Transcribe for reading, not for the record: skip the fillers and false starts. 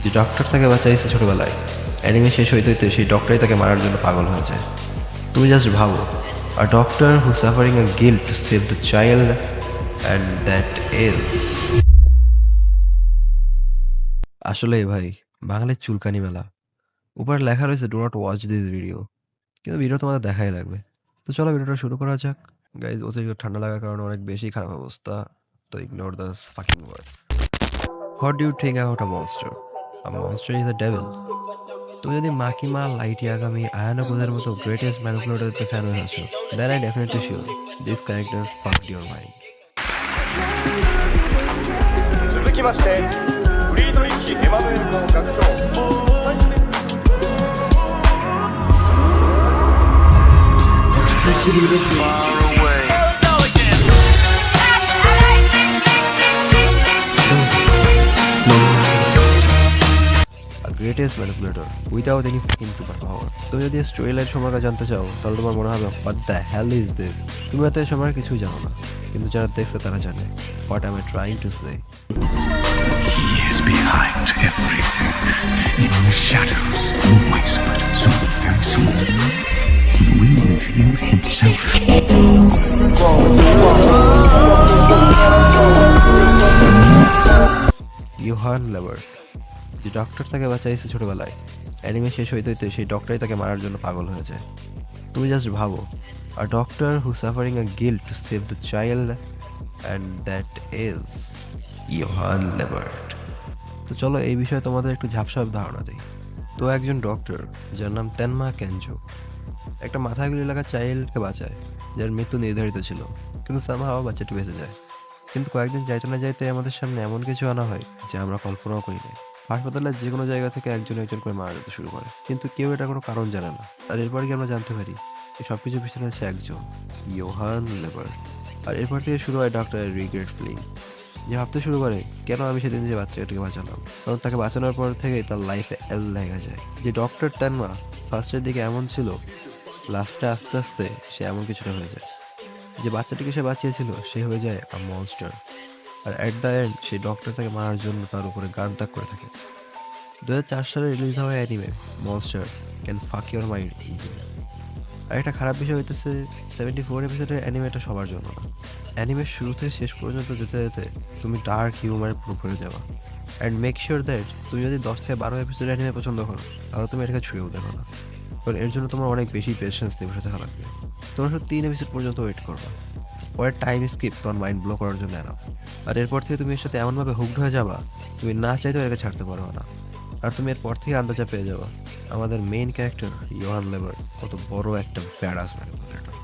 যে ডক্টর তাকে বাঁচাইছে ছোটবেলায়, অ্যানিমে শেষ হইতে হইতে সেই ডক্টরই তাকে মারার জন্য পাগল হয়েছে। তুমি জাস্ট ভাবো, a doctor who suffering a guilt to save the child, and that is আসলে ভাই বাঙালির চুলকানি মেলা। উপরে লেখা রয়েছে do not watch this video, কিন্তু ভিডিও তোমাদের দেখাই লাগবে। তো চলো ভিডিওটা শুরু করা যাক। গাইজ অতিরিক্ত ঠান্ডা লাগার কারণে অনেক বেশি খারাপ অবস্থা, তো ignore the fucking words. What do you think about a monster? A monster is a devil. তুমি যদি মাকিমা, লাইট ইয়াগামি, আয়ানো কোজের মতো গ্রেটেস্ট ম্যানিপুলেটরদের ফ্যান হয়ে আছো, then I definitely sure this character fucked your mind. 続きましてフリードリッヒ・エマヌエルの学長 A greatest manipulator without any fucking superpower. তুমি যদি story line সম্পর্কে জানতে চাও তাহলে তোমার মনে হবে what the hell is this? তুমি এত এ সম্পর্কে কিছুই জানো না, কিন্তু যারা দেখছে তারা জানে what am I trying to say. He is behind everything. In the shadows, always but soon, very soon, he will reveal himself. Yohan labour, যে ডক্টর তাকে বাঁচাইছে ছোটবেলায়, অ্যানিমে শেষ হইতে হইতে সেই ডক্টরই তাকে মারার জন্য পাগল হয়েছে। তুমি জাস্ট ভাবো, a doctor who suffering a guilt to save the child, and that is Yohan labour. তো চলো এই বিষয়ে তোমাদের একটু ঝাপসা ধারণা দিই। তো একজন ডক্টর যার নাম তেনমা কেনজো একটা মাথায় গুলি লাগা চাইল্ডকে বাঁচায়, যার মৃত্যু নির্ধারিত ছিল, কিন্তু সামহাও বাচ্চাটি বেঁচে যায়। কিন্তু কয়েকদিন যাইতে না যাইতে আমাদের সামনে এমন কিছু আনা হয় যা আমরা কল্পনাও করি না। হাসপাতালের যে কোনো জায়গা থেকে একজন একজন করে মারা যেতে শুরু করে, কিন্তু কেউ এটা কোনো কারণ জানে না। আর এরপরে কি আমরা জানতে পারি এই সব কিছু পিছনে আছে একজন, ইউহান লেবার। আর এরপর থেকে শুরু হয় ডক্টরের রিগ্রেট ফিলিং, যে ভাবতে শুরু করে কেন আমি সেদিন যে বাচ্চাটাকে বাঁচালাম। কারণ তাকে বাঁচানোর পর থেকেই তার লাইফে এল লেগে যায়। যে ডক্টর তেনমা ফার্স্টের দিকে এমন ছিল, লাস্টে আস্তে আস্তে সে এমন কিছুটা হয়ে যায়। যে বাচ্চাটিকে সে বাঁচিয়েছিল সে হয়ে যায় আ মনস্টার। আর অ্যাট দ্য এন্ড সেই ডক্টর তাকে মারার জন্য তার উপরে গান ত্যাগ করে থাকে। 2004 সালে রিলিজ হওয়া অ্যানিমে মনস্টার ক্যান ফাক ইউর মাইন্ড ইজিলি। আর একটা খারাপ বিষয় হইতেছে 74 এপিসোডের অ্যানিমেটা সবার জন্য না। অ্যানিমের শুরু থেকে শেষ পর্যন্ত যেতে যেতে তুমি ডার্ক হিউমারে পুরো ভরে যাবা। অ্যান্ড মেক শিওর দ্যাট তুমি যদি 10 থেকে 12 এপিসোড অ্যানিমে পছন্দ করো তাহলে তুমি এটাকে ছুঁয়েও দেখো না, কারণ এর জন্য তোমার অনেক বেশি পেশেন্স নিয়ে বসে থাকা লাগবে। তোমরা শুধু 3 এপিসোড পর্যন্ত ওয়েট করবা, পরে টাইম স্কিপ তোমার মাইন্ড ব্লো করার জন্য এনাফ। আর এরপর থেকে তুমি এর সাথে এমনভাবে হুকড হয়ে যাবা তুমি না চাইতেও এটাকে ছাড়তে পারবে না। আর তুমি এরপর থেকে আন্দাজা পেয়ে যাবা আমাদের মেইন ক্যারেক্টার ইউহান লেবার কত বড় একটা ব্যাডাস ম্যানিপুলেটর।